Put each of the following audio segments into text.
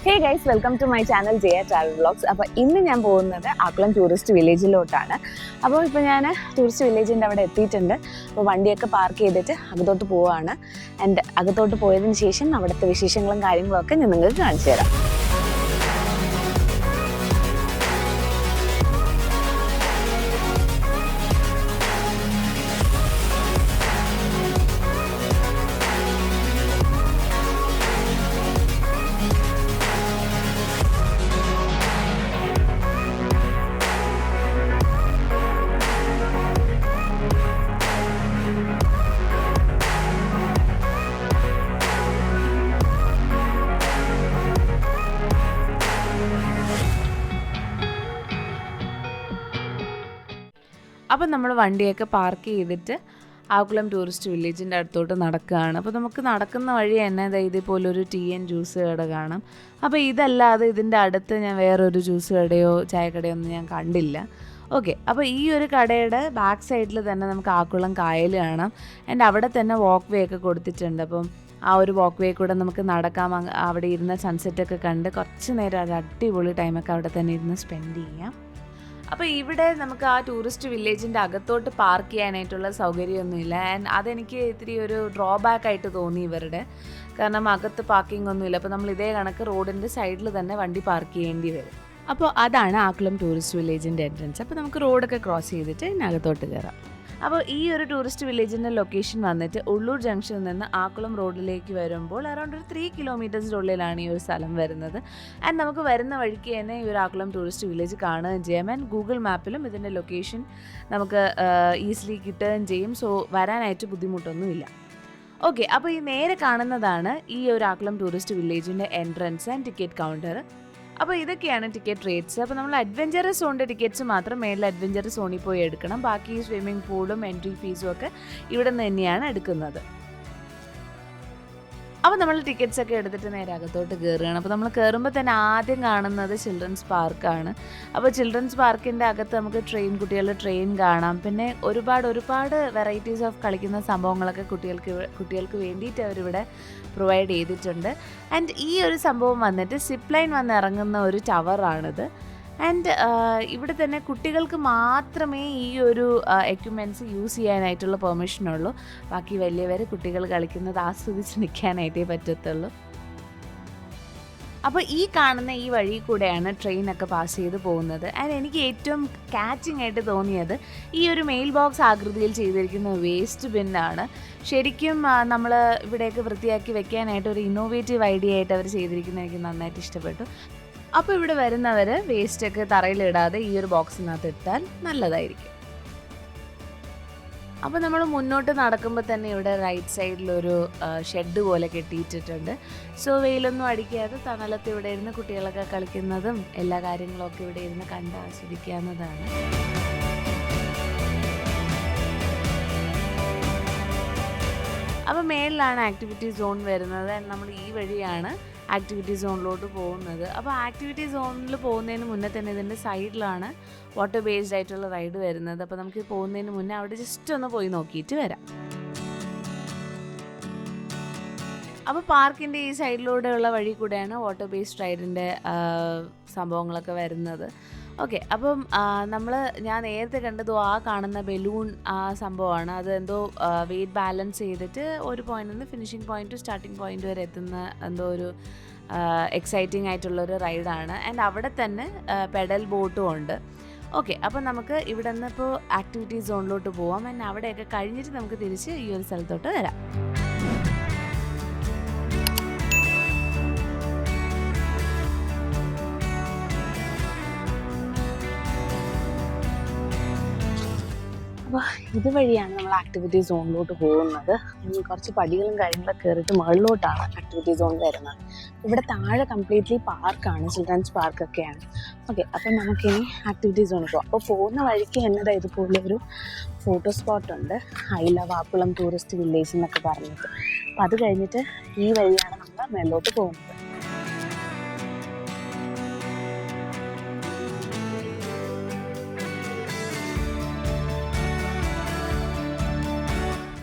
Hey guys, welcome to my channel Jaya travel vlogs. അപ്പോൾ ഇന്ന് ഞാൻ പോകുന്നത് ആക്കുളം ടൂറിസ്റ്റ് വില്ലേജിലോട്ടാണ്. അപ്പോൾ ഇപ്പോൾ ഞാൻ ടൂറിസ്റ്റ് വില്ലേജിൻ്റെ അവിടെ എത്തിയിട്ടുണ്ട്. അപ്പോൾ വണ്ടിയൊക്കെ പാർക്ക് ചെയ്തിട്ട് അകത്തോട്ട് പോവുകയാണ്. ആൻഡ് അകത്തോട്ട് പോയതിന് ശേഷം അവിടുത്തെ വിശേഷങ്ങളും കാര്യങ്ങളും ഒക്കെ ഞാൻ നിങ്ങൾക്ക് കാണിച്ചു തരാം. അപ്പം നമ്മൾ വണ്ടിയൊക്കെ പാർക്ക് ചെയ്തിട്ട് ആക്കുളം ടൂറിസ്റ്റ് വില്ലേജിൻ്റെ അടുത്തോട്ട് നടക്കുകയാണ്. അപ്പോൾ നമുക്ക് നടക്കുന്ന വഴി തന്നെ ഇതേപോലൊരു ടീ ആൻഡ് ജ്യൂസ് കട കാണാം. അപ്പോൾ ഇതല്ലാതെ ഇതിൻ്റെ അടുത്ത് ഞാൻ വേറൊരു ജ്യൂസ് കടയോ ചായക്കടയോ ഒന്നും ഞാൻ കണ്ടില്ല. ഓക്കെ, അപ്പോൾ ഈ ഒരു കടയുടെ ബാക്ക് സൈഡിൽ തന്നെ നമുക്ക് ആക്കുളം കായൽ കാണാം. ആൻഡ് അവിടെ തന്നെ വാക്ക് വേ ഒക്കെ കൊടുത്തിട്ടുണ്ട്. അപ്പം ആ ഒരു വാക്ക് വേ കൂടെ നമുക്ക് നടക്കാം. അവിടെ ഇരുന്ന് സൺസെറ്റൊക്കെ കണ്ട് കുറച്ച് നേരം ഒരു അടിപൊളി ടൈമൊക്കെ അവിടെ തന്നെ ഇരുന്ന് സ്പെൻഡ് ചെയ്യാം. അപ്പോൾ ഇവിടെ നമുക്ക് ആ ടൂറിസ്റ്റ് വില്ലേജിൻ്റെ അകത്തോട്ട് പാർക്ക് ചെയ്യാനായിട്ടുള്ള സൗകര്യമൊന്നുമില്ല. ആൻഡ് അതെനിക്ക് ഇത്തിരി ഒരു ഡ്രോബാക്ക് ആയിട്ട് തോന്നി ഇവരുടെ. കാരണം അകത്ത് പാർക്കിംഗ് ഒന്നുമില്ല. അപ്പോൾ നമ്മൾ ഇതേ കണക്ക് റോഡിൻ്റെ സൈഡിൽ തന്നെ വണ്ടി പാർക്ക് ചെയ്യേണ്ടി വരും. അപ്പോൾ അതാണ് ആക്കുളം ടൂറിസ്റ്റ് വില്ലേജിൻ്റെ എൻട്രൻസ്. അപ്പോൾ നമുക്ക് റോഡൊക്കെ ക്രോസ് ചെയ്തിട്ട് ഇതിനകത്തോട്ട് കയറാം. അപ്പോൾ ഈ ഒരു ടൂറിസ്റ്റ് വില്ലേജിൻ്റെ ലൊക്കേഷൻ വന്നിട്ട് ഉള്ളൂർ ജംഗ്ഷനിൽ നിന്ന് ആക്കുളം റോഡിലേക്ക് വരുമ്പോൾ അറൗണ്ട് ഒരു 3 കിലോമീറ്റേഴ്സിനുള്ളിലാണ് ഈ ഒരു സ്ഥലം വരുന്നത്. ആൻഡ് നമുക്ക് വരുന്ന വഴിക്ക് തന്നെ ഈ ഒരു ആക്കുളം ടൂറിസ്റ്റ് വില്ലേജ് കാണുകയും ചെയ്യാം. ആൻഡ് ഗൂഗിൾ മാപ്പിലും ഇതിൻ്റെ ലൊക്കേഷൻ നമുക്ക് ഈസിലി കിട്ടുകയും ചെയ്യും. സോ വരാനായിട്ട് ബുദ്ധിമുട്ടൊന്നുമില്ല. ഓക്കെ, അപ്പോൾ ഈ നേരെ കാണുന്നതാണ് ഈ ഒരു ആക്കുളം ടൂറിസ്റ്റ് വില്ലേജിൻ്റെ എൻട്രൻസ് ആൻഡ് ടിക്കറ്റ് കൗണ്ടർ. അപ്പോൾ ഇതൊക്കെയാണ് ടിക്കറ്റ് റേറ്റ്സ്. അപ്പോൾ നമ്മൾ അഡ്വഞ്ചറസ് സോണിൻ്റെ ടിക്കറ്റ്സ് മാത്രം മേളിൽ അഡ്വഞ്ചറസ് സോണിൽ പോയി എടുക്കണം. ബാക്കി സ്വിമ്മിംഗ് പൂളും എൻട്രി ഫീസും ഒക്കെ ഇവിടെ നിന്ന് തന്നെയാണ് എടുക്കുന്നത്. അപ്പോൾ നമ്മൾ ടിക്കറ്റ്സ് ഒക്കെ എടുത്തിട്ട് നേരെ അകത്തോട്ട് കയറുകയാണ്. അപ്പോൾ നമ്മൾ കയറുമ്പോൾ തന്നെ ആദ്യം കാണുന്നത് ചിൽഡ്രൻസ് പാർക്കാണ്. അപ്പോൾ ചിൽഡ്രൻസ് പാർക്കിൻ്റെ അകത്ത് നമുക്ക് കുട്ടികളുടെ ട്രെയിൻ കാണാം. പിന്നെ ഒരുപാട് വെറൈറ്റീസ് ഓഫ് കളിക്കുന്ന സംഭവങ്ങളൊക്കെ കുട്ടികൾക്ക് വേണ്ടിയിട്ട് അവരിവിടെ പ്രൊവൈഡ് ചെയ്തിട്ടുണ്ട്. ആൻഡ് ഈ ഒരു സംഭവം വന്നിട്ട് സിപ്പ് ലൈൻ വന്ന് ഇറങ്ങുന്ന ഒരു ടവറാണിത്. ആൻഡ് ഇവിടെ തന്നെ കുട്ടികൾക്ക് മാത്രമേ ഈ ഒരു എക്യുപ്മെൻറ്റ്സ് യൂസ് ചെയ്യാനായിട്ടുള്ള പെർമിഷനുള്ളൂ. ബാക്കി വലിയവർ കുട്ടികൾ കളിക്കുന്നത് ആസ്വദിച്ച് നിൽക്കാനായിട്ടേ പറ്റത്തുള്ളൂ. അപ്പോൾ ഈ കാണുന്ന ഈ വഴി കൂടെയാണ് ട്രെയിനൊക്കെ പാസ് ചെയ്ത് പോകുന്നത്. ആൻഡ് എനിക്ക് ഏറ്റവും കാച്ചിങ് ആയിട്ട് തോന്നിയത് ഈ ഒരു മെയിൽ ബോക്സ് ആകൃതിയിൽ ചെയ്തിരിക്കുന്ന വേസ്റ്റ് ബിന്നാണ്. ശരിക്കും നമ്മൾ ഇവിടെയൊക്കെ വൃത്തിയാക്കി വെക്കാനായിട്ട് ഒരു ഇന്നോവേറ്റീവ് ഐഡിയ ആയിട്ട് അവർ ചെയ്തിരിക്കുന്നത് എനിക്ക് നന്നായിട്ട് ഇഷ്ടപ്പെട്ടു. അപ്പോൾ ഇവിടെ വരുന്നവർ വേസ്റ്റൊക്കെ തറയിലിടാതെ ഈ ഒരു ബോക്സിനകത്ത് ഇട്ടാൽ നല്ലതായിരിക്കും. അപ്പോൾ നമ്മൾ മുന്നോട്ട് നടക്കുമ്പോൾ തന്നെ ഇവിടെ റൈറ്റ് സൈഡിലൊരു ഷെഡ് പോലെ കെട്ടിയിട്ടിട്ടുണ്ട്. സോ വെയിലൊന്നും അടിക്കാതെ തണലത്ത് ഇവിടെ ഇരുന്ന് കുട്ടികളൊക്കെ കളിക്കുന്നതും എല്ലാ കാര്യങ്ങളൊക്കെ ഇവിടെ ഇരുന്ന് കണ്ട് ആസ്വദിക്കാവുന്നതാണ്. അപ്പോൾ മേളിലാണ് ആക്ടിവിറ്റി സോൺ വരുന്നത്. നമ്മൾ ഈ വഴിയാണ് ആക്ടിവിറ്റി സോണിലോട്ട് പോകുന്നത്. അപ്പോൾ ആക്ടിവിറ്റി സോണിൽ പോകുന്നതിന് മുന്നേ തന്നെ ഇതിൻ്റെ സൈഡിലാണ് വാട്ടർ ബേസ്ഡ് ആയിട്ടുള്ള റൈഡ് വരുന്നത്. അപ്പോൾ നമുക്ക് പോകുന്നതിന് മുന്നേ അവിടെ ജസ്റ്റ് ഒന്ന് പോയി നോക്കിയിട്ട് വരാം. അപ്പോൾ പാർക്കിൻ്റെ ഈ സൈഡിലൂടെയുള്ള വഴി കൂടെയാണ് വാട്ടർ ബേസ്ഡ് റൈഡിൻ്റെ സംഭവങ്ങളൊക്കെ വരുന്നത്. ഓക്കെ, അപ്പം ഞാൻ നേരത്തെ കണ്ടത് ആ കാണുന്ന ബലൂൺ ആ സംഭവമാണ്. അത് എന്തോ വെയിറ്റ് ബാലൻസ് ചെയ്തിട്ട് ഒരു പോയിന്റിൽ നിന്ന് ഫിനിഷിംഗ് പോയിന്റ് സ്റ്റാർട്ടിംഗ് പോയിന്റ് വരെ എത്തുന്ന എന്തോ ഒരു എക്സൈറ്റിംഗ് ആയിട്ടുള്ളൊരു റൈഡാണ്. ആൻഡ് അവിടെ തന്നെ പെഡൽ ബോട്ടും ഉണ്ട്. ഓക്കെ, അപ്പം നമുക്ക് ഇവിടെ നിന്ന് ഇപ്പോൾ ആക്ടിവിറ്റി സോണിലോട്ട് പോവാം. ആൻഡ് അവിടെയൊക്കെ കഴിഞ്ഞിട്ട് നമുക്ക് തിരിച്ച് ഈ ഒരു സ്ഥലത്തോട്ട് വരാം. അപ്പോൾ ഇതുവഴിയാണ് നമ്മൾ ആക്ടിവിറ്റി സോണിലോട്ട് പോകുന്നത്. കുറച്ച് പടികളും കാര്യങ്ങളൊക്കെ കയറിയിട്ട് മുകളിലോട്ടാണ് ആക്ടിവിറ്റി സോൺ വരുന്നത്. ഇവിടെ താഴെ കംപ്ലീറ്റ്ലി പാർക്കാണ്, ചിൽഡ്രൻസ് പാർക്കൊക്കെയാണ്. ഓക്കെ, അപ്പം നമുക്കിനി ആക്ടിവിറ്റി സോണിൽ പോകാം. അപ്പോൾ പോകുന്ന വഴിക്ക് എന്നതാ ഇതുപോലെ ഒരു ഫോട്ടോ സ്പോട്ടുണ്ട്, I love Akkulam tourist village എന്നൊക്കെ പറഞ്ഞിട്ട്. അപ്പോൾ അത് കഴിഞ്ഞിട്ട് ഈ വഴിയാണ് നമ്മൾ മേലോട്ട് പോകുന്നത്.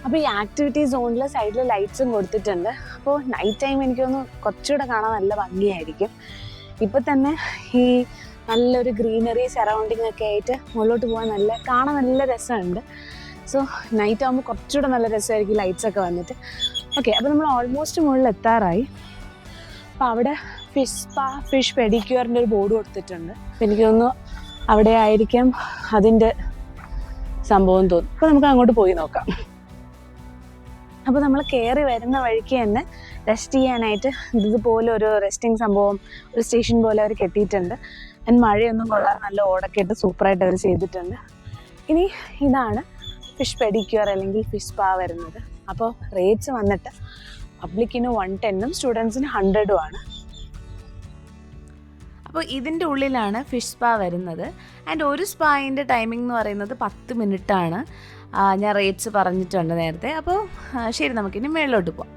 അപ്പോൾ ഈ ആക്ടിവിറ്റി സോണിൽ സൈഡിൽ ലൈറ്റ്സും കൊടുത്തിട്ടുണ്ട്. ചിലപ്പോൾ നൈറ്റ് ടൈം എനിക്ക് തോന്നുന്നു കുറച്ചുകൂടെ കാണാൻ നല്ല ഭംഗിയായിരിക്കും. ഇപ്പം തന്നെ ഈ നല്ലൊരു ഗ്രീനറി സറൗണ്ടിങ് ഒക്കെ ആയിട്ട് മുകളിലോട്ട് പോകാൻ കാണാൻ നല്ല രസമുണ്ട്. സോ നൈറ്റ് ആകുമ്പോൾ കുറച്ചുകൂടെ നല്ല രസമായിരിക്കും ലൈറ്റ്സ് ഒക്കെ വന്നിട്ട്. ഓക്കെ, അപ്പോൾ നമ്മൾ ഓൾമോസ്റ്റ് മുകളിൽ എത്താറായി. അപ്പോൾ അവിടെ ഫിഷ് പെഡിക്യൂറിൻ്റെ ഒരു ബോർഡ് കൊടുത്തിട്ടുണ്ട്. അപ്പോൾ എനിക്ക് തോന്നുന്നു അവിടെ ആയിരിക്കാം അതിൻ്റെ സംഭവം തോന്നും. അപ്പോൾ നമുക്ക് അങ്ങോട്ട് പോയി നോക്കാം. അപ്പോൾ നമ്മൾ കയറി വരുന്ന വഴിക്ക് തന്നെ റെസ്റ്റ് ചെയ്യാനായിട്ട് ഇതുപോലെ ഒരു റെസ്റ്റിംഗ് സംഭവം, ഒരു സ്റ്റേഷൻ പോലെ അവർ കെട്ടിയിട്ടുണ്ട്. ആൻഡ് മഴയൊന്നും കൊള്ളാതെ നല്ല ഓടൊക്കെ ഇട്ട് സൂപ്പറായിട്ട് അവർ ചെയ്തിട്ടുണ്ട്. ഇനി ഇതാണ് ഫിഷ് പെഡിക്യൂർ അല്ലെങ്കിൽ ഫിഷ് സ്പാ വരുന്നത്. അപ്പോൾ റേറ്റ്സ് വന്നിട്ട് പബ്ലിക്കിന് 110 സ്റ്റുഡൻസിന് 100 ആണ്. അപ്പോൾ ഇതിൻ്റെ ഉള്ളിലാണ് ഫിഷ് സ്പാ വരുന്നത്. ആൻഡ് ഒരു സ്പായിൻ്റെ ടൈമിംഗ് എന്ന് പറയുന്നത് 10 മിനിറ്റാണ്. ഞാൻ റേറ്റ്സ് പറഞ്ഞിട്ടുണ്ട് നേരത്തെ. അപ്പോൾ ശരി, നമുക്കിനി മേളിലോട്ട് പോവാം.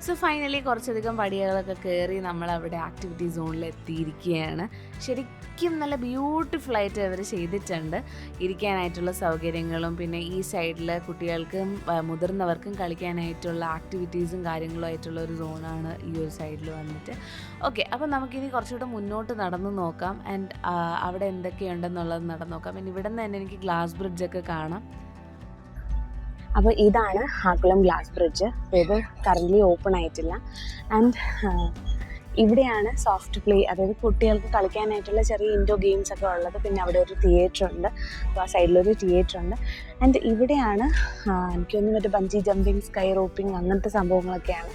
സോ ഫൈനലി കുറച്ചധികം പടികളൊക്കെ കയറി നമ്മളവിടെ ആക്ടിവിറ്റി സോണിൽ എത്തിയിരിക്കുകയാണ്. ശരിക്കും നല്ല ബ്യൂട്ടിഫുൾ ആയിട്ട് അവർ ചെയ്തിട്ടുണ്ട്. ഇരിക്കാനായിട്ടുള്ള സൗകര്യങ്ങളും പിന്നെ ഈ സൈഡിൽ കുട്ടികൾക്കും മുതിർന്നവർക്കും കളിക്കാനായിട്ടുള്ള ആക്ടിവിറ്റീസും കാര്യങ്ങളും ആയിട്ടുള്ള ഒരു സോണാണ് ഈ ഒരു സൈഡിൽ വന്നിട്ട്. ഓക്കെ, അപ്പോൾ നമുക്കിനി കുറച്ചുകൂടെ മുന്നോട്ട് നടന്നു നോക്കാം. ആൻഡ് അവിടെ എന്തൊക്കെയുണ്ടെന്നുള്ളത് നടന്നു നോക്കാം. പിന്നെ ഇവിടെ നിന്ന് തന്നെ എനിക്ക് ഗ്ലാസ് ബ്രിഡ്ജൊക്കെ കാണാം. അപ്പോൾ ഇതാണ് ആക്കുളം ഗ്ലാസ് ബ്രിഡ്ജ്. അപ്പോൾ ഇത് കറൻ്റ്ലി ഓപ്പൺ ആയിട്ടില്ല. ആൻഡ് ഇവിടെയാണ് സോഫ്റ്റ് പ്ലേ, അതായത് കുട്ടികൾക്ക് കളിക്കാനായിട്ടുള്ള ചെറിയ ഇൻഡോർ ഗെയിംസ് ഒക്കെ ഉള്ളത്. പിന്നെ അവിടെ ഒരു തിയേറ്റർ ഉണ്ട്. അപ്പോൾ ആ സൈഡിലൊരു തിയേറ്റർ ഉണ്ട്. ആൻഡ് ഇവിടെയാണ് എനിക്കൊന്നും മറ്റേ ബഞ്ചി ജമ്പിങ്, സ്കൈ റോപ്പിംഗ് അങ്ങനത്തെ സംഭവങ്ങളൊക്കെയാണ്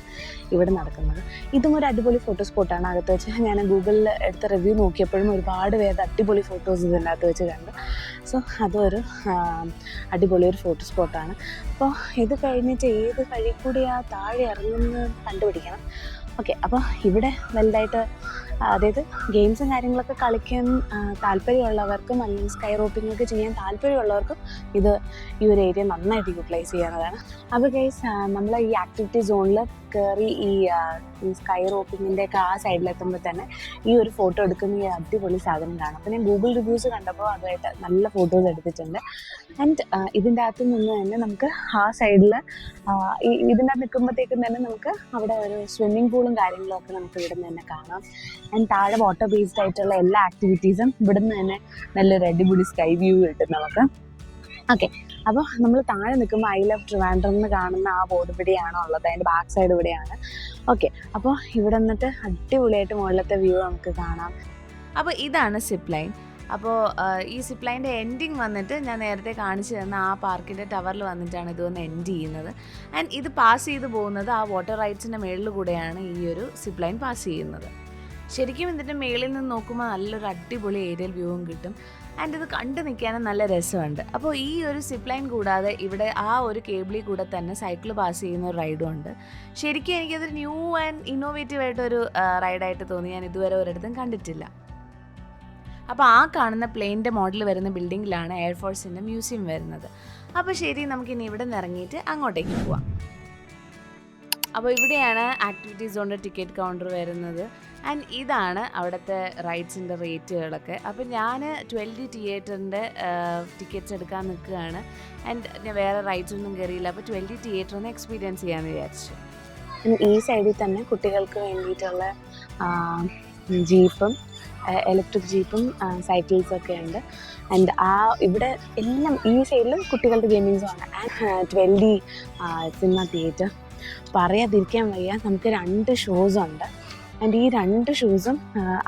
ഇവിടെ നടക്കുന്നത്. ഇതും ഒരു അടിപൊളി ഫോട്ടോ സ്പോട്ടാണ്. അകത്ത് വെച്ച് ഞാൻ ഗൂഗിളിൽ എടുത്ത റിവ്യൂ നോക്കിയപ്പോഴും ഒരുപാട് പേര് അടിപൊളി ഫോട്ടോസ് ഇതിൻ്റെ അകത്ത് വെച്ച് കണ്ടു. സോ അതൊരു അടിപൊളി ഒരു ഫോട്ടോ സ്പോട്ടാണ്. അപ്പോൾ ഇത് കഴിഞ്ഞിട്ട് ഏത് വഴി കൂടി ആ താഴെ ഇറങ്ങുന്നത് കണ്ടുപിടിക്കണം. ഓക്കെ, അപ്പോൾ ഇവിടെ വലുതായിട്ട് അതായത് ഗെയിംസും കാര്യങ്ങളൊക്കെ കളിക്കാൻ താല്പര്യമുള്ളവർക്കും അല്ലെങ്കിൽ സ്കൈ റോപ്പിംഗ് ഒക്കെ ചെയ്യാൻ താല്പര്യമുള്ളവർക്കും ഇത് ഈ ഒരു ഏരിയ നന്നായിട്ട് യൂട്ടിലൈസ് ചെയ്യാവുന്നതാണ്. അപ്പോൾ ഗൈസ്, നമ്മൾ ഈ ആക്ടിവിറ്റി സോണിൽ കയറി ഈ സ്കൈ റോപ്പിങ്ങിൻ്റെ ഒക്കെ ആ സൈഡിലെത്തുമ്പോൾ തന്നെ ഈ ഒരു ഫോട്ടോ എടുക്കുന്ന ഈ അടിപൊളി സാധനം കാണാം. അപ്പോൾ ഞാൻ ഗൂഗിൾ റിവ്യൂസ് കണ്ടപ്പോൾ അതുമായിട്ട് നല്ല ഫോട്ടോസ് എടുത്തിട്ടുണ്ട്. ആൻഡ് ഇതിൻ്റെ അകത്ത് നിന്ന് തന്നെ നമുക്ക് ആ സൈഡിൽ ഇതിൻ്റെ അകത്ത് നിൽക്കുമ്പോഴത്തേക്കും തന്നെ നമുക്ക് അവിടെ ഒരു സ്വിമ്മിംഗ് പൂളും കാര്യങ്ങളും ഒക്കെ നമുക്ക് ഇവിടെ നിന്ന് തന്നെ കാണാം. ആൻഡ് താഴെ വാട്ടർ ബേസ്ഡ് ആയിട്ടുള്ള എല്ലാ ആക്ടിവിറ്റീസും ഇവിടെ നിന്ന് തന്നെ നല്ലൊരു അടിപൊളി സ്കൈ വ്യൂ കിട്ടും നമുക്ക്. ഓക്കെ, അപ്പോൾ നമ്മൾ താഴെ നിൽക്കുമ്പോൾ ഐ ലവ് ട്രിവാൻഡ്രം എന്ന് കാണുന്ന ആ ബോർഡ് ഇവിടെയാണോ ഉള്ളത്, അതിൻ്റെ ബാക്ക് സൈഡ് ഇവിടെയാണ്. ഓക്കെ, അപ്പോൾ ഇവിടെ നിന്നിട്ട് അടിപൊളിയായിട്ട് മുകളിലത്തെ വ്യൂ നമുക്ക് കാണാം. അപ്പോൾ ഇതാണ് സിപ്പ് ലൈൻ. അപ്പോൾ ഈ സിപ്പ് ലൈൻ്റെ എൻഡിങ് വന്നിട്ട് ഞാൻ നേരത്തെ കാണിച്ചു തന്ന ആ പാർക്കിൻ്റെ ടവറിൽ വന്നിട്ടാണ് ഇത് വന്ന് എൻഡ് ചെയ്യുന്നത്. ആൻഡ് ഇത് പാസ് ചെയ്ത് പോകുന്നത് ആ വാട്ടർ റൈഡ്സിൻ്റെ മേളിൽ കൂടെയാണ് ഈ ഒരു സിപ്പ് ലൈൻ പാസ് ചെയ്യുന്നത്. ശരിക്കും ഇതിൻ്റെ മേളിൽ നിന്ന് നോക്കുമ്പോൾ നല്ലൊരു അടിപൊളി ഏരിയൽ വ്യൂവും കിട്ടും. ആൻഡ് ഇത് കണ്ടു നിൽക്കാനും നല്ല രസമുണ്ട്. അപ്പോൾ ഈ ഒരു സിപ്പ് ലൈൻ കൂടാതെ ഇവിടെ ആ ഒരു കേബിളിൽ കൂടെ തന്നെ സൈക്കിൾ പാസ് ചെയ്യുന്ന ഒരു റൈഡും ഉണ്ട്. ശരിക്കും എനിക്കതൊരു ന്യൂ ആൻഡ് ഇന്നോവേറ്റീവ് ആയിട്ടൊരു റൈഡായിട്ട് തോന്നി. ഞാൻ ഇതുവരെ ഒരിടത്തും കണ്ടിട്ടില്ല. അപ്പോൾ ആ കാണുന്ന പ്ലെയിൻ്റെ മോഡൽ വരുന്ന ബിൽഡിങ്ങിലാണ് എയർഫോഴ്സിൻ്റെ മ്യൂസിയം വരുന്നത്. അപ്പോൾ ശരി, നമുക്കിനി ഇവിടെ നിന്ന് ഇറങ്ങിയിട്ട് അങ്ങോട്ടേക്ക് പോവാം. അപ്പോൾ ഇവിടെയാണ് ആക്ടിവിറ്റി സോണിൻ്റെ ടിക്കറ്റ് കൗണ്ടർ വരുന്നത്. ആൻഡ് ഇതാണ് അവിടുത്തെ റൈഡ്സിൻ്റെ റേറ്റുകളൊക്കെ. അപ്പോൾ ഞാൻ 12 തിയേറ്ററിൻ്റെ ടിക്കറ്റ്സ് എടുക്കാൻ നിൽക്കുകയാണ്. ആൻഡ് ഞാൻ വേറെ റൈഡ്സ് ഒന്നും കയറിയില്ല. അപ്പോൾ 12 തിയേറ്റർ ഒന്ന് എക്സ്പീരിയൻസ് ചെയ്യാമെന്ന് വിചാരിച്ചു. ഈ സൈഡിൽ തന്നെ കുട്ടികൾക്ക് വേണ്ടിയിട്ടുള്ള ജീപ്പും ഇലക്ട്രിക് ജീപ്പും സൈക്കിൾസൊക്കെ ഉണ്ട്. ആൻഡ് ഇവിടെ എല്ലാം ഈ സൈഡിലും കുട്ടികളുടെ ഗെയിമിങ്സുമാണ്. ആൻഡ് 12 സിനിമ തിയേറ്റർ പറയാതിരിക്കാൻ വയ്യ. നമുക്ക് 2 ഷോസുണ്ട്. ആൻഡ് ഈ 2 ഷോസും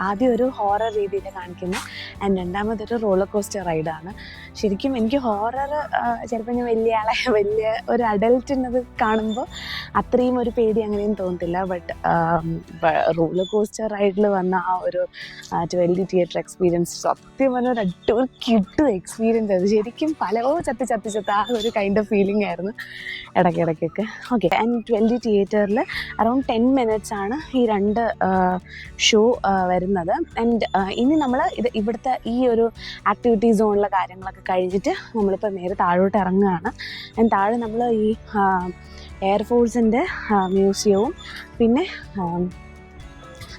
ആദ്യം ഒരു ഹൊറർ രീതിയിൽ കാണിക്കുന്ന ആൻഡ് രണ്ടാമതൊരു റോളർ കോസ്റ്റർ റൈഡാണ്. ശരിക്കും എനിക്ക് ഹൊറർ ചിലപ്പോൾ ഞാൻ വലിയ ഒരു അഡൽറ്റിനത് കാണുമ്പോൾ അത്രയും ഒരു പേടി അങ്ങനെയും തോന്നത്തില്ല. ബട്ട് റോളർ കോസ്റ്റർ റൈഡിൽ വന്ന ആ ഒരു 12 തിയേറ്റർ എക്സ്പീരിയൻസ് സത്യം പറഞ്ഞ ഒരു അടിപൊളി കിട്ടും എക്സ്പീരിയൻസ്. അത് ശരിക്കും പലവോ ചത്ത് ആ ഒരു കൈൻഡ് ഓഫ് ഫീലിംഗ് ആയിരുന്നു ഇടയ്ക്കിടയ്ക്കൊക്കെ. ഓക്കെ, ആൻഡ് 12 തിയേറ്ററിൽ അറൗണ്ട് 10 minutes ആണ് ഈ 2 ഷോ വരുന്നത്. ആൻഡ് ഇനി നമ്മൾ ഇവിടുത്തെ ഈ ഒരു ആക്ടിവിറ്റി സോണിലെ കാര്യങ്ങളൊക്കെ കഴിഞ്ഞിട്ട് നമ്മളിപ്പോൾ നേരെ താഴോട്ട് ഇറങ്ങുകയാണ്. ആൻഡ് താഴെ നമ്മൾ ഈ എയർഫോഴ്സിൻ്റെ മ്യൂസിയവും പിന്നെ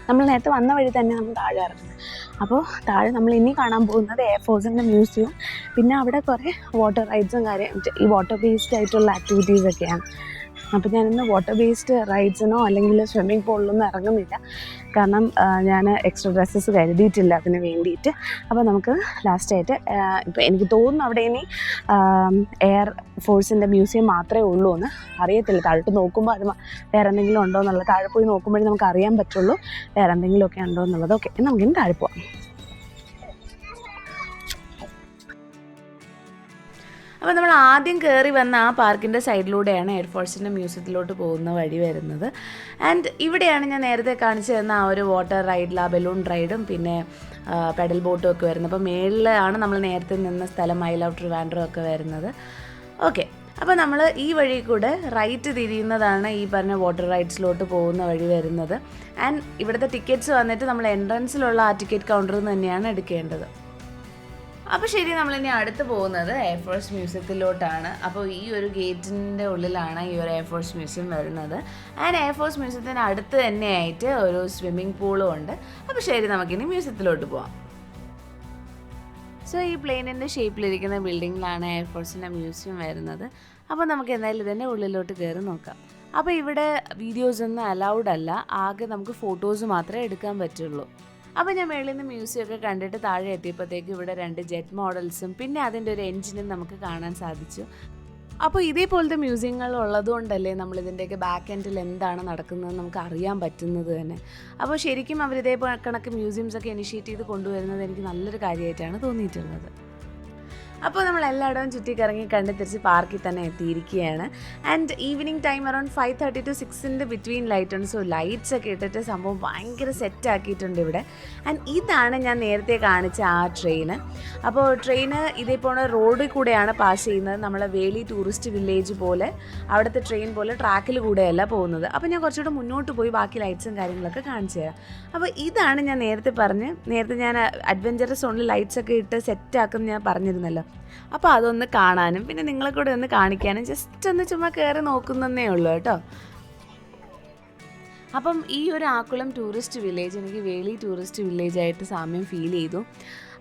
നമ്മൾ നേരത്തെ വന്ന വഴി തന്നെ നമ്മൾ താഴെ ഇറങ്ങുന്നത്. അപ്പോൾ താഴെ നമ്മൾ ഇനി കാണാൻ പോകുന്നത് എയർഫോഴ്സിൻ്റെ മ്യൂസിയവും പിന്നെ അവിടെ കുറേ വാട്ടർ റൈഡ്സും ഈ വാട്ടർ ബേസ്ഡ് ആയിട്ടുള്ള ആക്ടിവിറ്റീസൊക്കെയാണ്. അപ്പോൾ ഞാനിന്ന് വാട്ടർ ബേസ്ഡ് റൈഡ്സിനോ അല്ലെങ്കിൽ സ്വിമ്മിംഗ് പൂളിലൊന്നും ഇറങ്ങുന്നില്ല, കാരണം ഞാൻ എക്സ്ട്രാ ഡ്രസ്സസ് കരുതിയിട്ടില്ല അതിന് വേണ്ടിയിട്ട്. അപ്പോൾ നമുക്ക് ലാസ്റ്റായിട്ട് ഇപ്പോൾ എനിക്ക് തോന്നുന്നു അവിടെ ഇനി എയർ ഫോഴ്സിൻ്റെ മ്യൂസിയം മാത്രമേ ഉള്ളൂ എന്ന്, അറിയത്തില്ല. താഴോട്ട് നോക്കുമ്പോൾ അത് വേറെ എന്തെങ്കിലും ഉണ്ടോ എന്നുള്ളത്, താഴെ പോയി നോക്കുമ്പോഴേ നമുക്ക് അറിയാൻ പറ്റുള്ളൂ വേറെ എന്തെങ്കിലുമൊക്കെ ഉണ്ടോ എന്നുള്ളത്. ഓക്കെ, നമുക്കിനി താഴെ പോവാം. അപ്പോൾ നമ്മൾ ആദ്യം കയറി വന്ന ആ പാർക്കിൻ്റെ സൈഡിലൂടെയാണ് എയർഫോഴ്സിൻ്റെ മ്യൂസിയത്തിലോട്ട് പോകുന്ന വഴി വരുന്നത്. ആൻഡ് ഇവിടെയാണ് ഞാൻ നേരത്തെ കാണിച്ചു തന്ന ആ ഒരു വാട്ടർ റൈഡിൽ, ആ ബലൂൺ റൈഡും പിന്നെ പെഡൽ ബോട്ടും ഒക്കെ വരുന്നത്. അപ്പോൾ മേളിലാണ് നമ്മൾ നേരത്തെ നിന്ന സ്ഥലം, ഐ ലവ് ട്രിവാൻഡ്രം ഒക്കെ വരുന്നത്. ഓക്കെ, അപ്പോൾ നമ്മൾ ഈ വഴി കൂടെ റൈറ്റ് തിരിയുന്നതാണ് ഈ പറഞ്ഞ വാട്ടർ റൈഡ്സിലോട്ട് പോകുന്ന വഴി വരുന്നത്. ആൻഡ് ഇവിടുത്തെ ടിക്കറ്റ്സ് വന്നിട്ട് നമ്മൾ എൻട്രൻസിലുള്ള ആ ടിക്കറ്റ് കൗണ്ടറിൽ നിന്ന് തന്നെയാണ് എടുക്കേണ്ടത്. അപ്പോൾ ശരി, നമ്മളിനി അടുത്ത് പോകുന്നത് എയർഫോഴ്സ് മ്യൂസിയത്തിലോട്ടാണ്. അപ്പോൾ ഈ ഒരു ഗേറ്റിൻ്റെ ഉള്ളിലാണ് ഈ ഒരു എയർഫോഴ്സ് മ്യൂസിയം വരുന്നത്. ആൻഡ് എയർഫോഴ്സ് മ്യൂസിയത്തിന് അടുത്ത് തന്നെയായിട്ട് ഒരു സ്വിമ്മിംഗ് പൂളും ഉണ്ട്. അപ്പോൾ ശരി, നമുക്കിനി മ്യൂസിയത്തിലോട്ട് പോവാം. സോ ഈ പ്ലെയിനിൻ്റെ ഷേപ്പിലിരിക്കുന്ന ബിൽഡിങ്ങിലാണ് എയർഫോഴ്സിൻ്റെ മ്യൂസിയം വരുന്നത്. അപ്പോൾ നമുക്ക് എന്തായാലും ഇതിൻ്റെ ഉള്ളിലോട്ട് കയറി നോക്കാം. അപ്പോൾ ഇവിടെ വീഡിയോസൊന്നും അലൗഡ് അല്ല, ആകെ നമുക്ക് ഫോട്ടോസ് മാത്രമേ എടുക്കാൻ പറ്റുള്ളൂ. അപ്പോൾ ഞാൻ മേളിൽ നിന്ന് മ്യൂസിയം ഒക്കെ കണ്ടിട്ട് താഴെ എത്തിയപ്പോഴത്തേക്ക് ഇവിടെ 2 ജെറ്റ് മോഡൽസും പിന്നെ അതിൻ്റെ ഒരു എൻജിനും നമുക്ക് കാണാൻ സാധിച്ചു. അപ്പോൾ ഇതേപോലത്തെ മ്യൂസിയങ്ങൾ ഉള്ളതുകൊണ്ടല്ലേ നമ്മളിതിൻ്റെയൊക്കെ ബാക്ക് എൻഡിൽ എന്താണ് നടക്കുന്നത് നമുക്ക് അറിയാൻ പറ്റുന്നത് തന്നെ. അപ്പോൾ ശരിക്കും അവർ ഇതേപോലെ കണക്ക് മ്യൂസിയംസൊക്കെ ഇനിഷ്യേറ്റ് ചെയ്ത് കൊണ്ടുവരുന്നത് എനിക്ക് നല്ലൊരു കാര്യമായിട്ടാണ് തോന്നിയിട്ടുള്ളത്. അപ്പോൾ നമ്മൾ എല്ലായിടവും ചുറ്റിക്കറങ്ങി കണ്ട് തിരിച്ച് പാർക്കിൽ തന്നെ എത്തിയിരിക്കുകയാണ്. And evening time around 5:30 to 6 between light ഉണ്ട്. സോ ലൈറ്റ്സ് ഒക്കെ ഇട്ടിട്ട് സംഭവം ഭയങ്കര സെറ്റ് ആക്കിയിട്ടുണ്ട് ഇവിടെ. ആൻഡ് ഇതാണ് ഞാൻ നേരത്തെ കാണിച്ച ആ ട്രെയിന്. അപ്പോൾ ട്രെയിന് ഇതേപോലെ റോഡിൽ കൂടെയാണ് പാസ് ചെയ്യുന്നത്. നമ്മളെ വേളി ടൂറിസ്റ്റ് വില്ലേജ് പോലെ അവിടുത്തെ ട്രെയിൻ പോലെ ട്രാക്കിൽ കൂടെയല്ല പോകുന്നത്. അപ്പോൾ ഞാൻ കുറച്ചുകൂടെ മുന്നോട്ട് പോയി ബാക്കി ലൈറ്റ്സും കാര്യങ്ങളൊക്കെ കാണിച്ചു തരാം. അപ്പോൾ ഇതാണ് ഞാൻ നേരത്തെ ഞാൻ അഡ്വഞ്ചറസ് സോണിൽ ലൈറ്റ്സ് ഒക്കെ ഇട്ട് സെറ്റാക്കും ഞാൻ പറഞ്ഞിരുന്നല്ലോ. അപ്പോൾ അതൊന്ന് കാണാനും പിന്നെ നിങ്ങളെ കൂടെ ഒന്ന് കാണിക്കാനും ജസ്റ്റ് ഒന്ന് ചുമ്മാ കയറി നോക്കുന്നതേ ഉള്ളൂ കേട്ടോ. അപ്പം ഈ ഒരു ആക്കുളം ടൂറിസ്റ്റ് വില്ലേജ് എനിക്ക് വേളി ടൂറിസ്റ്റ് വില്ലേജായിട്ട് സാമ്യം ഫീൽ ചെയ്തു.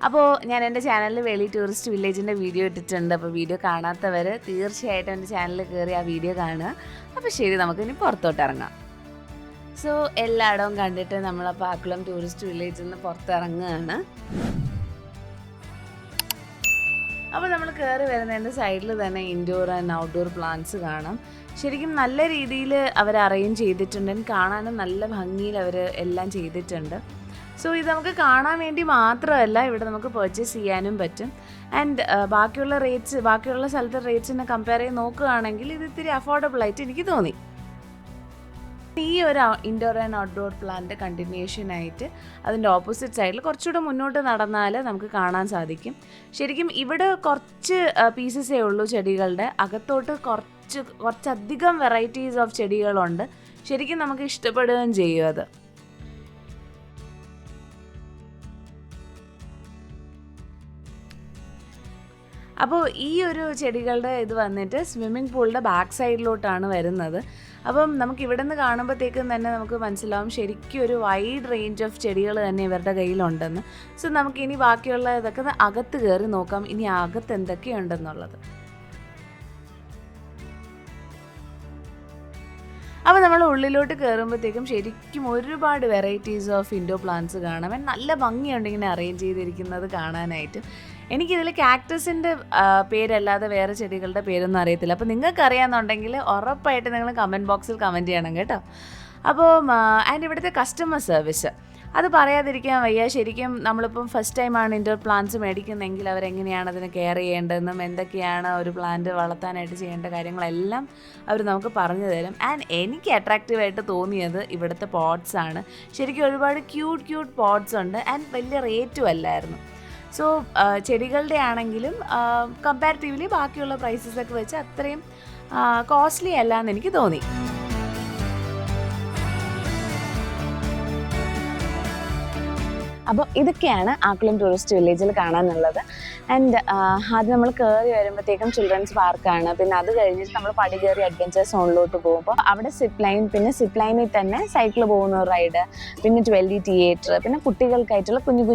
അപ്പോൾ ഞാൻ എൻ്റെ ചാനലിൽ വേളി ടൂറിസ്റ്റ് വില്ലേജിൻ്റെ വീഡിയോ ഇട്ടിട്ടുണ്ട്. അപ്പോൾ വീഡിയോ കാണാത്തവർ തീർച്ചയായിട്ടും എൻ്റെ ചാനലിൽ കയറി ആ വീഡിയോ കാണുക. അപ്പോൾ ശരി, നമുക്കിനി പുറത്തോട്ട് ഇറങ്ങാം. സോ എല്ലായിടവും കണ്ടിട്ട് നമ്മളപ്പോൾ ആക്കുളം ടൂറിസ്റ്റ് വില്ലേജിൽ നിന്ന് പുറത്തിറങ്ങുകയാണ്. അപ്പോൾ നമ്മൾ കയറി വരുന്നതിൻ്റെ സൈഡിൽ തന്നെ ഇൻഡോർ ആൻഡ് ഔട്ട്ഡോർ പ്ലാന്റ്സ് കാണാം. ശരിക്കും നല്ല രീതിയിൽ അവർ അറേഞ്ച് ചെയ്തിട്ടുണ്ട്, കാണാനും നല്ല ഭംഗിയിൽ അവർ എല്ലാം ചെയ്തിട്ടുണ്ട്. സോ ഇത് നമുക്ക് കാണാൻ വേണ്ടി മാത്രമല്ല, ഇവിടെ നമുക്ക് പർച്ചേസ് ചെയ്യാനും പറ്റും. ആൻഡ് ബാക്കിയുള്ള സ്ഥലത്തെ റേറ്റ്സിനെ കമ്പയർ ചെയ്ത് നോക്കുകയാണെങ്കിൽ ഇത് ഇത്തിരി അഫോർഡബിൾ ആയിട്ട് എനിക്ക് തോന്നി. ഈ ഒരു ഇൻഡോർ ആൻഡ് ഔട്ട്ഡോർ പ്ലാന്റ് കണ്ടിന്യൂഷനായിട്ട് അതിൻ്റെ ഓപ്പോസിറ്റ് സൈഡിൽ കുറച്ചുകൂടെ മുന്നോട്ട് നടന്നാൽ നമുക്ക് കാണാൻ സാധിക്കും. ശരിക്കും ഇവിടെ കുറച്ച് പീസസേ ഉള്ളൂ ചെടികളുടെ, അകത്തോട്ട് കുറച്ചധികം വെറൈറ്റീസ് ഓഫ് ചെടികളുണ്ട്. ശരിക്കും നമുക്ക് ഇഷ്ടപ്പെടുകയും ചെയ്യും അത്. അപ്പോൾ ഈ ഒരു ചെടികളുടെ ഇത് വന്നിട്ട് സ്വിമ്മിംഗ് പൂളിൻ്റെ ബാക്ക് സൈഡിലോട്ടാണ് വരുന്നത്. അപ്പം നമുക്ക് ഇവിടെ നിന്ന് കാണുമ്പോഴത്തേക്കും തന്നെ നമുക്ക് മനസ്സിലാവും ശരിക്കും ഒരു വൈഡ് റേഞ്ച് ഓഫ് ചെടികൾ തന്നെ ഇവരുടെ കയ്യിലുണ്ടെന്ന്. സോ നമുക്കിനി ബാക്കിയുള്ള ഇതൊക്കെ അകത്ത് കയറി നോക്കാം, ഇനി അകത്ത് എന്തൊക്കെയുണ്ടെന്നുള്ളത്. അപ്പോൾ നമ്മൾ ഉള്ളിലോട്ട് കയറുമ്പോഴത്തേക്കും ശരിക്കും ഒരുപാട് വെറൈറ്റീസ് ഓഫ് ഇൻഡോർ പ്ലാന്റ്സ് കാണാം. നല്ല ഭംഗിയുണ്ട് ഇങ്ങനെ അറേഞ്ച് ചെയ്തിരിക്കുന്നത് കാണാനായിട്ട്. എനിക്കിതിൽ കാക്ടസിൻ്റെ പേരല്ലാതെ വേറെ ചെടികളുടെ പേരൊന്നും അറിയത്തില്ല. അപ്പോൾ നിങ്ങൾക്ക് അറിയാമെന്നുണ്ടെങ്കിൽ ഉറപ്പായിട്ട് നിങ്ങൾ കമൻറ്റ് ബോക്സിൽ കമൻറ്റ് ചെയ്യണം കേട്ടോ. അപ്പോൾ ആൻഡ് ഇവിടുത്തെ കസ്റ്റമർ സർവീസ് അത് പറയാതിരിക്കാൻ വയ്യ. ശരിക്കും നമ്മളിപ്പം ഫസ്റ്റ് ടൈമാണ് ഇൻഡോർ പ്ലാന്റ്സ് മേടിക്കുന്നതെങ്കിൽ അവരെങ്ങനെയാണ് അതിനെ കെയർ ചെയ്യേണ്ടതെന്നും എന്തൊക്കെയാണ് ഒരു പ്ലാന്റ് വളർത്താനായിട്ട് ചെയ്യേണ്ട കാര്യങ്ങളെല്ലാം അവർ നമുക്ക് പറഞ്ഞു തരും. ആൻഡ് എനിക്ക് അട്രാക്റ്റീവായിട്ട് തോന്നിയത് ഇവിടുത്തെ പോട്ട്സ് ആണ്. ശരിക്കും ഒരുപാട് ക്യൂട്ട് പോട്ട്സ് ഉണ്ട് ആൻഡ് വലിയ റേറ്റും അല്ലായിരുന്നു. സോ ചെടികളുടെ ആണെങ്കിലും കമ്പാരിറ്റീവ്ലി ബാക്കിയുള്ള പ്രൈസസൊക്കെ വെച്ച് അത്രയും കോസ്റ്റ്ലി അല്ല എന്ന് എനിക്ക് തോന്നി. അപ്പോൾ ഇതൊക്കെയാണ് ആക്കുളം ടൂറിസ്റ്റ് വില്ലേജിൽ കാണാനുള്ളത്. ആൻഡ് ആദ്യം നമ്മൾ കയറി വരുമ്പോഴത്തേക്കും ചിൽഡ്രൻസ് പാർക്കാണ്. പിന്നെ അത് കഴിഞ്ഞിട്ട് നമ്മൾ പടി കയറി അഡ്വഞ്ചർ സോണിലോട്ട് പോകുമ്പോൾ അവിടെ സിപ്പ് ലൈൻ, പിന്നെ സിപ്പ് ലൈനിൽ തന്നെ സൈക്കിൾ പോകുന്ന ഒരു റൈഡ്, പിന്നെ 2D തിയേറ്റർ, പിന്നെ കുട്ടികൾക്കായിട്ടുള്ള കുഞ്ഞു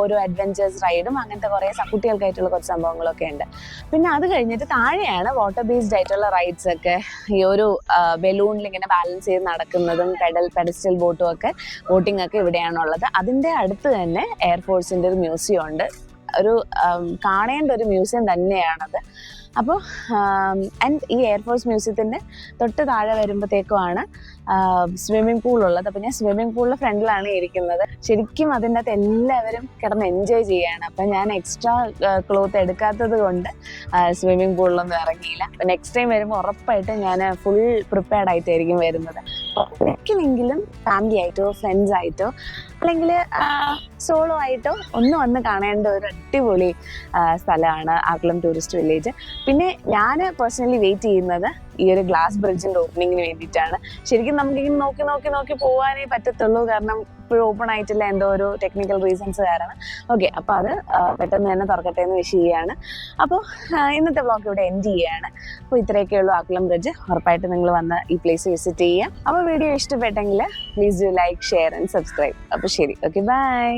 ഓരോ അഡ്വഞ്ചേഴ്സ് റൈഡും അങ്ങനത്തെ കുറേ കുട്ടികൾക്കായിട്ടുള്ള കുറച്ച് സംഭവങ്ങളൊക്കെ ഉണ്ട്. പിന്നെ അത് കഴിഞ്ഞിട്ട് താഴെയാണ് വാട്ടർ ബേസ്ഡ് ആയിട്ടുള്ള റൈഡ്സ് ഒക്കെ, ഈ ഒരു ബലൂണിൽ ഇങ്ങനെ ബാലൻസ് ചെയ്ത് നടക്കുന്നതും പെഡസ്റ്റൽ ബോട്ടും ഒക്കെ, ബോട്ടിംഗ് ഒക്കെ ഇവിടെയാണുള്ളത്. അതിൻ്റെ അടുത്ത് തന്നെ എയർഫോഴ്സിൻ്റെ ഒരു മ്യൂസിയം ഉണ്ട്. ഒരു കാണേണ്ട ഒരു മ്യൂസിയം തന്നെയാണത്. അപ്പോൾ ആൻഡ് ഈ എയർഫോഴ്സ് മ്യൂസിയത്തിൻ്റെ തൊട്ട് താഴെ വരുമ്പോഴത്തേക്കുമാണ് സ്വിമ്മിംഗ് പൂൾ ഉള്ളത്. അപ്പോൾ ഞാൻ സ്വിമ്മിംഗ് പൂളിൻ്റെ ഫ്രണ്ടിലാണ് ഇരിക്കുന്നത്. ശരിക്കും അതിൻ്റെ അകത്ത് എല്ലാവരും കിടന്ന് എൻജോയ് ചെയ്യുകയാണ്. അപ്പം ഞാൻ എക്സ്ട്രാ ക്ലോത്ത് എടുക്കാത്തത് കൊണ്ട് സ്വിമ്മിംഗ് പൂളിലൊന്നും ഇറങ്ങിയില്ല. അപ്പോൾ നെക്സ്റ്റ് ടൈം വരുമ്പോൾ ഉറപ്പായിട്ടും ഞാൻ ഫുൾ പ്രിപ്പയർഡ് ആയിട്ടായിരിക്കും വരുന്നത്. ഒരിക്കലെങ്കിലും ഫാമിലി ആയിട്ടോ ഫ്രണ്ട്സ് ആയിട്ടോ അല്ലെങ്കിൽ സോളോ ആയിട്ടോ ഒന്ന് വന്ന് കാണേണ്ട ഒരു അടിപൊളി സ്ഥലമാണ് ആക്കുളം ടൂറിസ്റ്റ് വില്ലേജ്. പിന്നെ ഞാൻ പേഴ്സണലി വെയിറ്റ് ചെയ്യുന്നത് ഈ ഒരു ഗ്ലാസ് ബ്രിഡ്ജിൻ്റെ ഓപ്പണിങ്ങിന് വേണ്ടിയിട്ടാണ്. ശരിക്കും നമുക്കിങ്ങനെ നോക്കി പോകാനേ പറ്റത്തുള്ളൂ, കാരണം ഇപ്പോഴും ഓപ്പൺ ആയിട്ടില്ല, എന്തോ ഒരു ടെക്നിക്കൽ റീസൺസ് കാരണം. ഓക്കെ, അപ്പോൾ അത് പെട്ടെന്ന് തന്നെ തുറക്കട്ടെ എന്ന് വിഷ് ചെയ്യാണ്. അപ്പോൾ ഇന്നത്തെ വ്ളോഗ് ഇവിടെ എൻഡ് ചെയ്യാണ്. അപ്പോൾ ഇത്രയൊക്കെ ഉള്ളൂ ആക്കുളം ബ്രിഡ്ജ്. ഉറപ്പായിട്ട് നിങ്ങൾ വന്ന് ഈ പ്ലേസ് വിസിറ്റ് ചെയ്യുക. അപ്പോൾ വീഡിയോ ഇഷ്ടപ്പെട്ടെങ്കിൽ please do like, share and subscribe. അപ്പോൾ ശരി, ഓക്കെ, ബൈ.